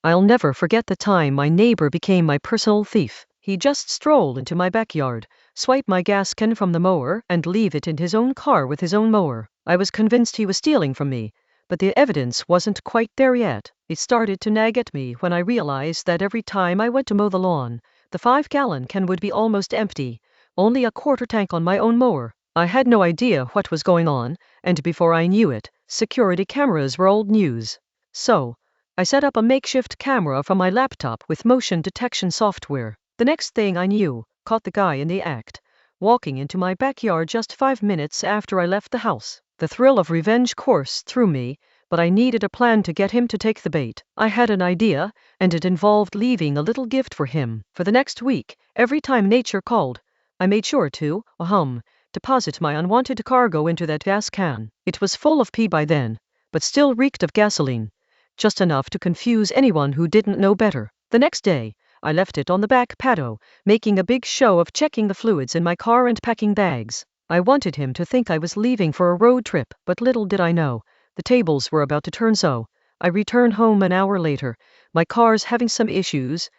I'll never forget the time my neighbor became my personal thief. He just strolled into my backyard, swipe my gas can from the mower, and leave it in his own car with his own mower. I was convinced he was stealing from me, but the evidence wasn't quite there yet. It started to nag at me when I realized that every time I went to mow the lawn, the 5-gallon can would be almost empty, only a quarter tank on my own mower. I had no idea what was going on, and before I knew it, security cameras were old news. So, I set up a makeshift camera from my laptop with motion detection software. The next thing I knew, caught the guy in the act, walking into my backyard just 5 minutes after I left the house. The thrill of revenge coursed through me, but I needed a plan to get him to take the bait. I had an idea, and it involved leaving a little gift for him. For the next week, every time nature called, I made sure to, deposit my unwanted cargo into that gas can. It was full of pee by then, but still reeked of gasoline, just enough to confuse anyone who didn't know better. The next day, I left it on the back patio, making a big show of checking the fluids in my car and packing bags. I wanted him to think I was leaving for a road trip, but little did I know, the tables were about to turn. So I returned home an hour later, my car's having some issues,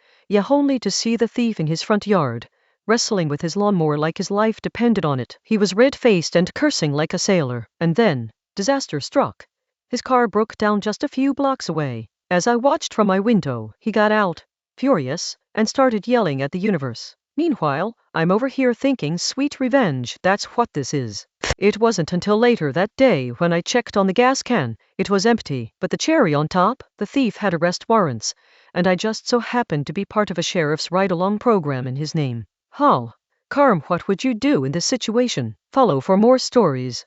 only to see the thief in his front yard, wrestling with his lawnmower like his life depended on it. He was red-faced and cursing like a sailor. And then, disaster struck. His car broke down just a few blocks away. As I watched from my window, he got out, furious, and started yelling at the universe. Meanwhile, I'm over here thinking, sweet revenge, that's what this is. It wasn't until later that day when I checked on the gas can. It was empty, but the cherry on top, the thief had arrest warrants, and I just so happened to be part of a sheriff's ride-along program in his name. Carm, what would you do in this situation? Follow for more stories.